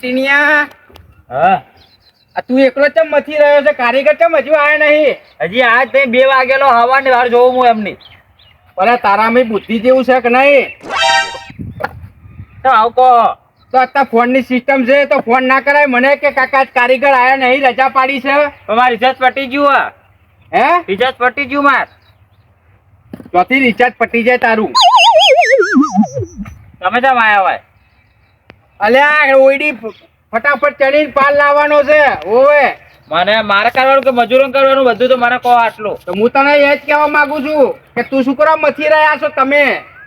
ટીનિયા હા તું એકલો ચમ મથી રહ્યો છે? કારીગર ચમ હજુ આયા નહીં? હજી આજ નહીં 2 વાગેલો હવાની વાર જોઉં હું એમની. પણ તારામાં બુદ્ધિ જેવું છે કે નહીં? તો આવ કહો. તો અત્યારે ફોન ની સિસ્ટમ છે તો ફોન ના કરાય મને કે કાકા કારીગર આયા નહીં, રજા પાડી છે. તમારે રિચાર્જ પટી ગયું? હે રિચાર્જ પટી ગયું માર. ચોથી રિચાર્જ પટી જાય તારું. તમે કેમ આયા હોય? અલ્યા ઓયડી ફટાફટ ચડીને પાલ લાવવાનો છે. ઓવે મારે કરવાનું કે મજૂરો કરવાનું બધું તો મને કહો આટલું. તો હું તને એ જ કહેવા માંગુ છું કે તું શું કરવા મથી રહ્યા છો તમે?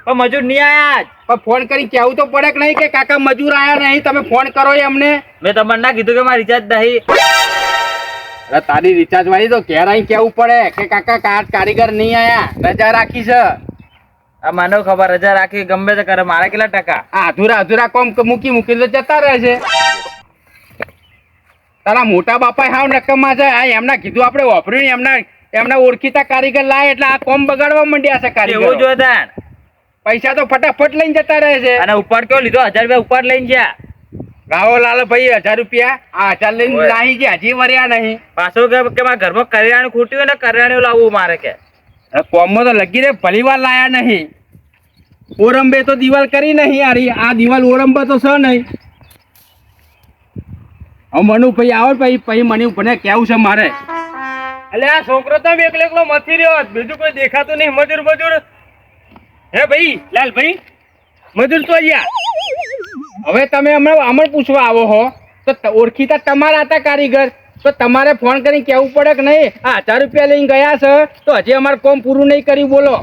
પણ મજૂર નહીં આયા જ. પણ ફોન કરી કેવું તો પડે કે નહીં કે કાકા મજૂર આયા નહીં, તમે ફોન કરો એમને. મેં તમને ના કીધું કે મારે રિચાર્જ નહીં? અરે તારી રિચાર્જ વાળી તો ઘેર આવીને કેવું પડે કે કાકા કારીગર નહીં આયા, રજા રાખી છે. આ મને ખબર રજા રાખી ગમે તે કરે, મારા કેટલા ટકા? આ અધૂરા કોમ મૂકી તો જતા રહે છે. તારા મોટા બાપા હાવ નકમમાં છે. આ એમના કીધું આપણે વાપર્યું, એમના ઓળખીતા કારીગર લાય એટલે આ કોમ બગાડવા માંડ્યા છે કારીગર. એવું જોતા પૈસા તો ફટાફટ લઈને જતા રહે છે. અને ઉપર કયો લીધો? 1000 રૂપિયા ઉપર લઈને ગયા. રાવો લાલ ભાઈ 1000 રૂપિયા આ 1000 લઈને લાવી ગયા, હજી વર્યા નહીં. પાછું કે મારા ઘરમાં કરિયાણું ખૂટ્યું ને કરિયાણું લાવવું મારે કે. કોમમાં તો લગી રે ભલી વાર લાયા નહીં. ઓરંબે તો દિવાલ કરી નહીં યારી, આ દિવાલ ઓરંબે તો છે નહીં. હવે મનુ ભાઈ આવો પછી મને મને કેવું છે મારે. એટલે આ છોકરો તો એકલો મથી રહ્યો, બીજું કોઈ દેખાતું નહીં. મજૂર હે ભાઈ લાલભાઈ, મજૂર તો અહીંયા. હવે તમે હમણાં પૂછવા આવો હો તો ઓળખીતા તમારા હતા કારીગર, તો તમારે ફોન કરીને કેવું પડે કે નહીં? આ 1000 રૂપિયા લઈને ગયા છે તો હજી અમારે કોમ પૂરું નહીં કર્યું, બોલો.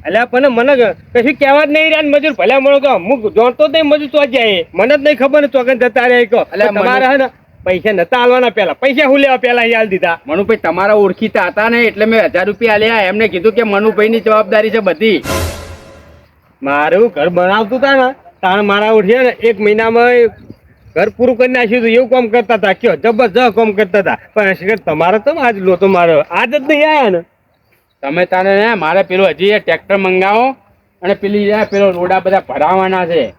એટલે પણ મને કશું કહેવા જ નહીં રહ્યા. મજૂર ભલે મળો કે હું જોડતો જ નહીં મજૂર તો જાય, મને જ નહીં ખબર ને ચોકન જતા રહે. એટલે તમારે હે ને પૈસા નતા હાલવાના, પેલા પૈસા હું લેવા પેલા હાલ દીધા. મનુભાઈ તમારા ઓળખીતા હતા ને એટલે મેં 1000 રૂપિયા આલ્યા. એમને કીધું કે મનુભાઈ ની જવાબદારી છે બધી. મારું ઘર બનાવતું હતા ને તાણ મારા ઉઠ્યા ને 1 મહિનામાં ઘર પૂરું કરી નાખ્યું હતું. એવું કામ કરતા હતા, કયો જબરજસ્ત કામ કરતા હતા. પણ તમારે તો આજ લો તો મારો આજ જ નહીં આયા ને. તમે તારે ને મારે પેલું હજી ટ્રેક્ટર મંગાવો અને પેલી પેલો રોડા બધા ભરાવાના છે.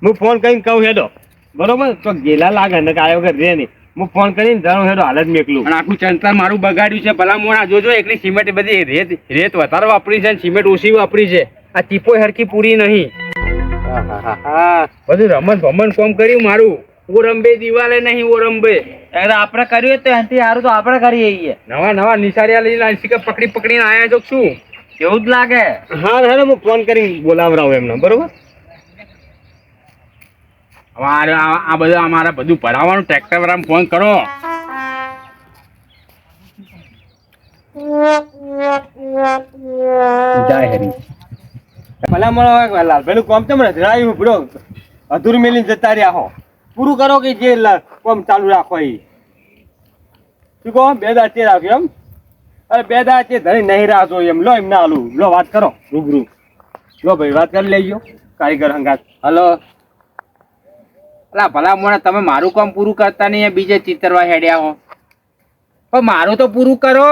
હું ફોન કરીને કહું હેડો, બરોબર? તો ગેલા લાગે ને કાયો વગર રે નહીં. હું ફોન કરીને જાણું હેડો હાલત મેકલું. અને આખું ચંતર મારું બગાડ્યું છે. ભલા મોણા જોજો, એકલી સિમેન્ટ બધી રેત વધારે વાપરી છે, સિમેન્ટ ઓછી વાપરી છે. આ ચીપો હરખી પૂરી નહીં. બધું રમત ભમણ કોમ કર્યું મારું. ઓરંબે દિવાલે નહીં ઓરંબે. આપણે કર્યું તો એનાથી સારું તો આપણે કરીએ. નવા નિશાળિયા લઈને પકડીને આયા છો શું? એવું જ લાગે. હા હું ફોન કરીને બોલાવરાવું એમને, બરોબર? આ બધું અમારે બધું ભરાવાનું. ટ્રેક્ટર વાળાને ફોન કરો. જાય હરી ભલા મળો લાલભાઈ નું કામ તમને જણાવ્યું બરો અધૂર મેલીને જતા રહ્યા હો. પૂરું કરો કે જે કામ ચાલુ રાખો. એ શું કહો? 2 દાંત રાખ્યો એમ? અરે 2 દાંત ધરી નહીં રાખો એમ. લો એમ ના હાલું. લો વાત કરો રૂબરૂ. લો ભાઈ વાત કરી લેજો કારીગર હંગાત. હલો અલા ભલા મોણા, તમે મારું કામ પૂરું કરતા નહીં, બીજે ચિતરવા હેડ્યા હો. પણ મારું તો પૂરું કરો.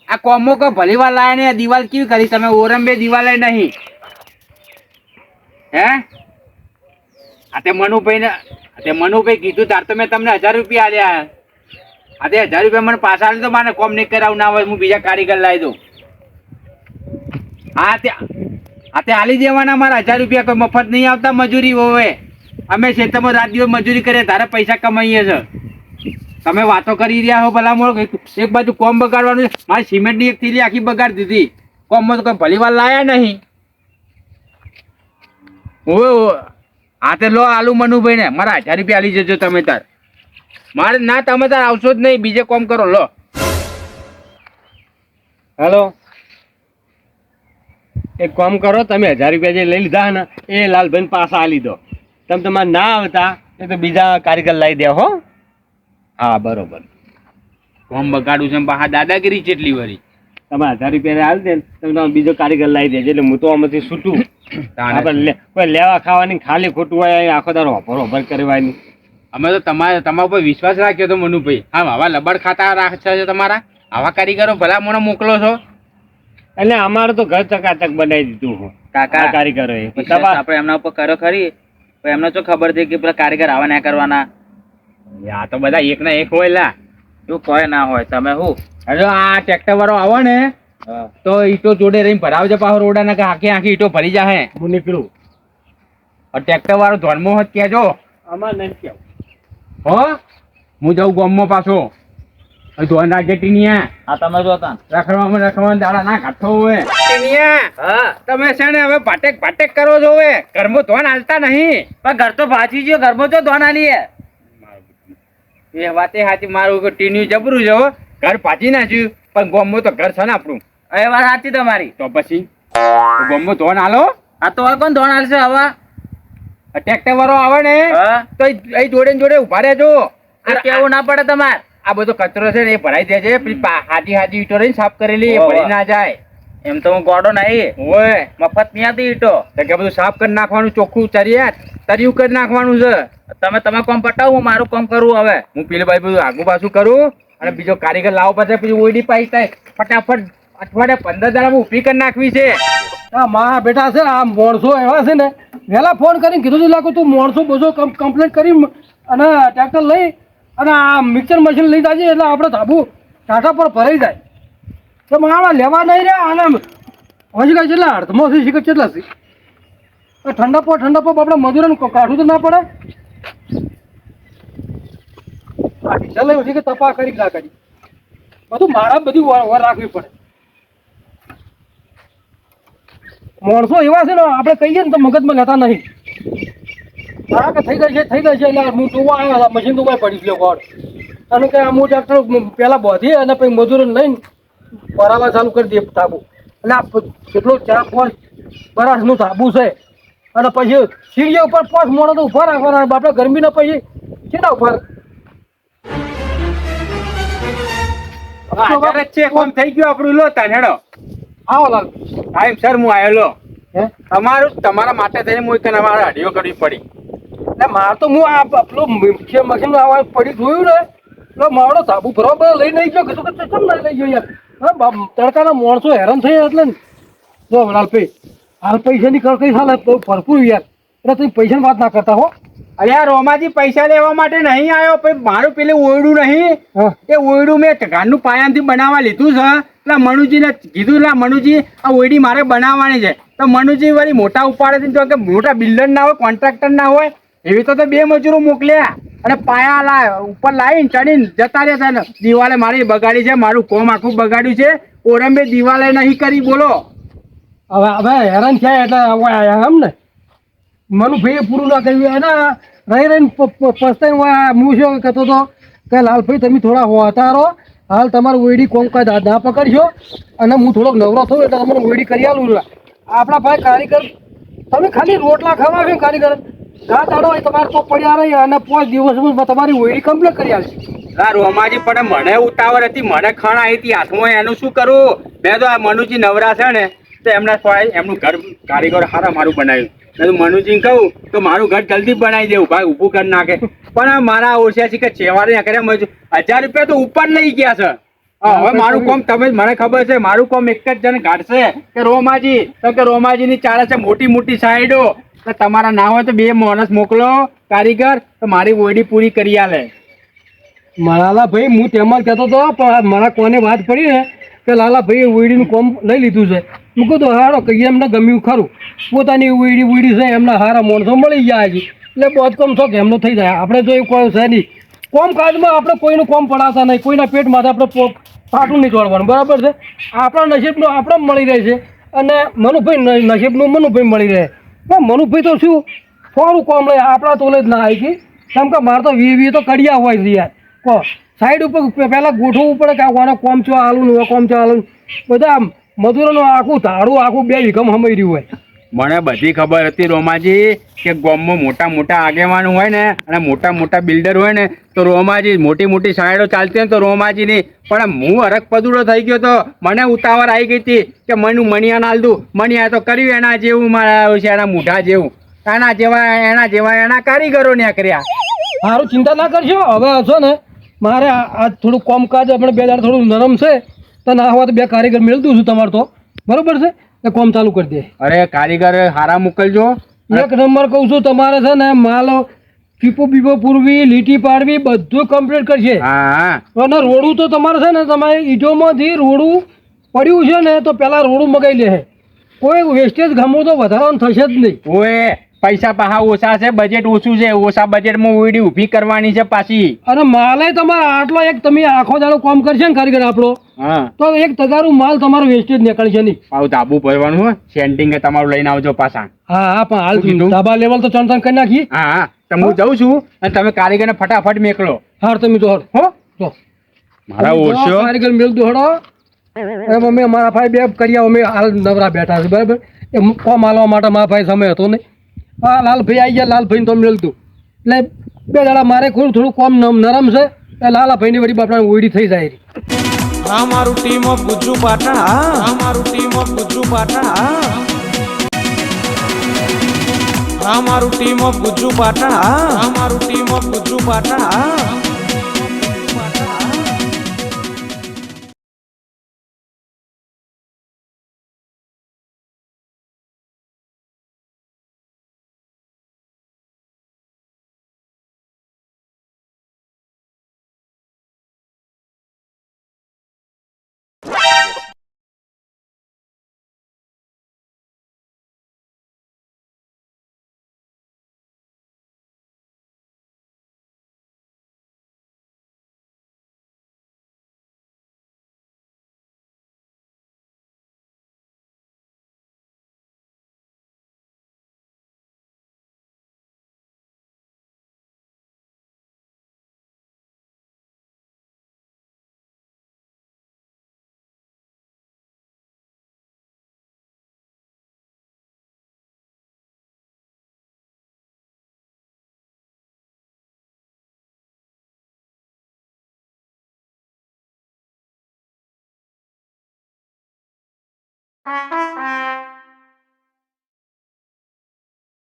આ કોમો કો ભલી વાર લાયા ને દિવાલ કેવી કરી તમે? ઓરંબે દિવાલે નહીં. હે આ તે મનુભાઈ કીધું તાર તો મેં તમને 1000 રૂપિયા આલ્યા. આ તે 1000 રૂપિયા મને પાછા આલી તો મારે કોમ નહીં કરાવું ના હોય, હું બીજા કારીગર લાવી દઉં. હા તે આલી દેવાના મારા 1000 રૂપિયા. કોઈ મફત નહીં આવતા મજૂરી હોય. અમે ખેતરમાં રાત દિવસ મજૂરી કરીએ, તારે પૈસા કમાઈએ છે. તમે વાતો કરી રહ્યા હો ભલા મોળો. એક બાજુ કોમ બગાડવાનું છે. મારી સિમેન્ટની એક થેલી આખી બગાડી દીધી. કોમમાં તો કોઈ ભલી વાર લાયા નહીં. હા તે લો આલુ મનુભાઈ ને મારા 1000 રૂપિયા આલી જજો તમે તાર. મારે ના તમે તાર આવશો જ નહીં, બીજે કોમ કરો. લો હેલો, એક કામ કરો, તમે 1000 રૂપિયા જે લઈ લીધા ને એ લાલભાઈ પાછા આલી દો. તમે તમારે ના આવતા એ તો બીજા કારીગર લાવી દે હો. હા બરોબર. કોમ બગાડું છે પાછા દાદાગીરી કેટલી વરી. તમે 1000 રૂપિયા આલી દે તમે બીજો કારીગર લાવી દેજો એટલે હું તો આમાંથી છૂટું. કોઈ લેવા ખાવાની ખાલી ખોટું હોય આખો દારો ભરોભર કરવાની. અમે તો તમારા ઉપર વિશ્વાસ રાખ્યો તો મનુભાઈ. હા આવા લબાડ ખાતા રાખે છે તમારા? આવા કારીગરો ભલા મને મોકલો છો? એટલે અમારે તો ઘર ચકાચક બનાવી દીધું કાકા કારીગરો. આપણે એમના ઉપર કરો ખરી, પણ એમને શું ખબર હતી કે પેલા કારીગર આવા ના કરવાના? આ તો બધા એક ના એક હોય લા. એવું કોઈ ના હોય. તમે શું હવે આ ટ્રેક્ટર વાળો આવે ને તો ઈટો જોડે રહીને ભરાવજે પાછો રોડા ના આખી આખી ઈટો ભરી જાહે. હું નીકળું. ટ્રેક્ટર વાળો ધોનમાં હોત કહેજો. આમાં નહીં કેવું. હો હું જાઉં ગામમાં પાછો. ધોન રાખજે ટીનિયા. આ તમે જોતા રખડવામાં દાડા ના કાઢતો હોય. ટીનિયા હા તમે છે ને હવે ભાટેક કરો છો હવે. ઘરમાં ધોન હાલતા નહીં. પણ ઘર તો ભાજી ગયો, ઘરમાં તો ધોન આલીએ. એ વાતે સાચી. મારું ટીન્યું જબરું છે હો. ઘર પાછી નાખ્યું પણ ગામમાં તો ઘર છે ને આપણું. એ વાત સાચી તમારી. તો પછી ગામમાં ધોન હાલો. આ તો હવે કોણ ધોન આલશે હવે? ટ્રેક્ટર વાળો આવે ને હા તો એ જોડે ને જોડે ઉભા રહેજો. આ કેવું ના પડે તમારે. આ બધો કચરો છે ને એ ભરાઈ દેજે. પેલી હાજી ઈટો રહી સાફ કરેલી એ ભરી ના જાય. એમ તો હું ગોડો નહીં. ઓય મફત નહીં આવતી ઈટો. તો કે બધું સાફ કરી નાખવાનું, ચોખ્ખું તરિયું કરી નાખવાનું છે. તમે કામ પટાવો, હું મારું કામ કરું હવે. હું પેલું ભાઈ બધું આગુ પાછું કરું અને બીજો કારીગર લાવો પછી પછી ઓઈડી પાઈ થાય ફટાફટ અઠવાડિયે 15 દાડામાં ઊભી કરી નાખવી છે. આ મારા બેટા છે આ માણસો એવા છે ને વહેલા ફોન કરીને કીધું તું લાગુ તું માણસો બધો કમ્પ્લેટ કરી અને ટ્રેક્ટર લઈ અને આ મિક્સર મશીન લઈ જાય એટલે આપણે ધાબુ ટાટા પર ભરાઈ જાય. તો મારા લેવા નહીં રહ્યા અને હજી કાંઈ કેટલા અડધમાં છે શીખર કેટલા છે ઠંડા પો આપણે મજૂરોને કાઢવું તો ના પડે. આ ડીઝલ લઈ કે તપા કરી ના કરી બધું મારા બધી વાર રાખવી પડે. માણસો એવા છે ને આપણે કહીએ ને તો મગજમાં લેતા નહીં. હા કે થઈ ગઈ છે એટલે હું જોવા આવ્યો મશીન તો પડી ગયો ગોળ અને કે અમુક ટ્રેક્ટર પહેલાં બોધી અને પછી મજૂરોને લઈને ભરાવા ચાલુ કરી દે ધાબુ. એટલે આ કેટલું 4-5 વર્ષનું ધાબુ છે અને પછી સીડીઓ ઉપર 5 મોણો તો ઉભા રાખવાના. આપણે ગરમીના પછી કેટલા ઉભા કોમ થઈ ગયું આપણું. લો તાન હેડો આવો લાલ ટાઈમ સર હું આવ્યો. લો તમારા માટે થઈને હું એક અમારે અડીઓ કરવી પડી. એટલે મારે તો હું આ પેલું મશીન આવા પડી જોયું ને એટલે મારો ધાબુ બરોબર લઈ નહીં ગયો. કીધું કે કેમ ના લઈ ગયો યાર? હા તડકાના માણસો હેરાન થઈ એટલે ને જો લાલભાઈ હાલ પૈસાની કઈ સાલ ભરપૂર યાર. એટલે તમે પૈસાની વાત ના કરતા હો. અરે આ રોમાજી પૈસા લેવા માટે નહીં આવ્યો. પછી મારું પેલું ઓયડું નહીં એ ઓયડું મેં ઘરનું પાયાથી બનાવવા લીધું છે. એટલે મનુજીને કીધું એટલે મનુજી આ ઓયડી મારે બનાવવાની છે. તો મનુજી વળી મોટા ઉપાડે તો કે મોટા બિલ્ડર ના હોય, કોન્ટ્રાક્ટર ના હોય એવી તો 2 મજૂરો મોકલ્યા અને પાયા ઉપર લાવીને ચડીને જતા રહ્યા ને. દિવાલે મારી બગાડી છે, મારું કોમ આખું બગાડ્યું છે. ઓરંબે દિવાલે નહીં કરી. બોલો હવે હેરાન થયા એટલે આયા એમ ને મનુભાઈએ પૂરું ના કર્યું એના રહીને પસ્તાઈને હું શું કહેતો હતો કે લાલભાઈ તમે થોડા હોતારો હાલ તમારું ઓયડી કોમકાજ ના પકડશો અને હું થોડોક નવરો થયો એટલે તમારે ઓયડી કરી આલું. આપણા ભાઈ કારીગર તમે ખાલી રોટલા ખાવા છો કારીગર ઘા દાડો હોય તમારે તો પડ્યા રહી અને 5 દિવસમાં તમારી ઓયડી કમ્પ્લીટ કરી આવશે. આ રોમાજી પણ મને ઉતાવળ હતી, મને ખણ આવી હતી હાથમાં. એનું શું કરું? મેં તો આ મનુજી નવરા છે ને તો એમનું ઘર કારીગર સારા મારું બનાવ્યું. મનુજીને કહું તો મારું ઘર જલ્દી બનાવી દેવું ભાઈ, ઊભું કરી નાખે. પણ મારા ઓછા છે કે ચેવારે કર્યા 1000 રૂપિયા તો ઉપર લઈ ગયા છે. હવે મારું કામ તમે મને ખબર છે. મારું કામ એક જ જણ કાઢશે કે રોમાજી. તો કે રોમાજીની ચાલે છે મોટી મોટી સાઈડો. તો તમારા ના હોય તો 2 માણસ મોકલો કારીગર તો મારી ઓયડી પૂરી કરી આલે. લાલાભાઈ હું તેમાં કહેતો હતો પણ મારા કોને વાત પડી ને કે લાલાભાઈએ ઓયડીનું કોમ લઈ લીધું છે. હું કહું તો હારો કહીએ એમને ગમ્યું ખરું. પોતાની ઓયડી છે એમના હારા માણસો મળી જાય છે એટલે બહુ કોમ શોખ એમનો થઈ જાય. આપણે જો એવું કોઈ છે નહીં કોમ કાજમાં આપણે કોઈનું કોમ પડાવતા નહીં. કોઈના પેટમાં આપણે પાટું નહીં જોડવાનું બરાબર છે. આપણા નસીબનું આપણે મળી રહે છે અને મનુભાઈ નસીબનું મનુભાઈ મળી રહે. પણ મનુભાઈ તો શું થોડું કોમ લઈ આપણા તોલે જ ના આવી ગઈ. કેમ કે મારે તો 20 તો કડિયા હોય છે યાર. કહો સાઈડ ઉપર પહેલાં ગોઠવવું પડે કે આનો કોમ ચો આલું કોમ ચો આલું બધા મજૂરોનું આખું ધાડું આખું 2 વીઘમ હમાઈ રહ્યું હોય. મને બધી ખબર હતી રોમાજી કે ગામમાં મોટા મોટા આગેવાન હોય ને અને મોટા મોટા બિલ્ડર હોય ને તો રોમાજી મોટી મોટી સાઈડો ચાલતી હોય તો રોમાજીની. પણ હું હરક પદુડો થઈ ગયો તો મને ઉતાવળ આવી ગઈ હતી કે મણિયા નાલ દઉં. મણિયા તો કર્યું એના જેવું મારા છે, એના મૂઢા જેવું. એના જેવા એના કારીગરો ને કર્યા. સારું ચિંતા ના કરશો. હવે છો ને મારે આ થોડું કોમકાજ આપણે 2 દાડા થોડું નરમ છે તો ના હોય તો 2 કારીગર મેળવી દઉં છું તમારે તો બરોબર છે. કોમ ચાલુ કરી દે. અરે કારીગર હારા મોકલજો એક નંબર કહું છું, તમારે છે ને માલ પીપો બીપો પૂરવી, લીટી પાડવી, બધું કમ્પ્લીટ કરશે. હા અને રોડું તો તમારે છે ને, તમારે ઈંટોમાંથી રોડું પડ્યું છે ને, તો પેલા રોડું મગાવી લે. કોઈ વેસ્ટેજ ગમો તો વધારવાનું થશે જ નહીં. ઓએ પૈસા પાહા ઓછા છે, બજેટ ઓછું છે, ઓછા બજેટમાં ઓયડી ઊભી કરવાની છે પાછી. અને માલે તમારે આટલો એક તમે આખો દાડો કામ કરશે ને કારીગર આપણો, હા તો એક તગારું માલ તમારો વેસ્ટેજ નીકળશે નહીં. પાછું ધાબુ ભરવાનું હોય, સેન્ટિંગ તમારું લઈને આવજો પાછા. હા હા, પણ હાલ શું કીધું? ધાબા લેવલ તો ચણ કરી નાખી. હા હા તો હું જઉં છું અને તમે કારીગરને ફટાફટ મેકલો હાર તમે તો હો તો મારા તમે જો ઓળશો. કારીગર મેળતું હડો. એમ અમે મારા ભાઈ બે કર્યા, અમે હાલ નવરા બેઠા છે બરાબર. એ કોમ હાલવા માટે મારા ભાઈ સમય હતો નહીં. હા લાલભાઈ આવી ગયા, લાલભાઈ તો મેળતું એટલે બે દાડા મારે થોડું કોમ નરમ છે. એ લાલાભાઈની વળી બાપડા ઓયડી થઈ જાય. અમારું ટીમ ઓફ ગુજ્જુ પાટણ, અમારું ટીમ ઓફ ગુજ્જુ પાટણ, અમારું ટીમ ઓફ ગુજ્જુ પાટણ, અમારું ટીમ ઓફ ગુજ્જુ પાટણ.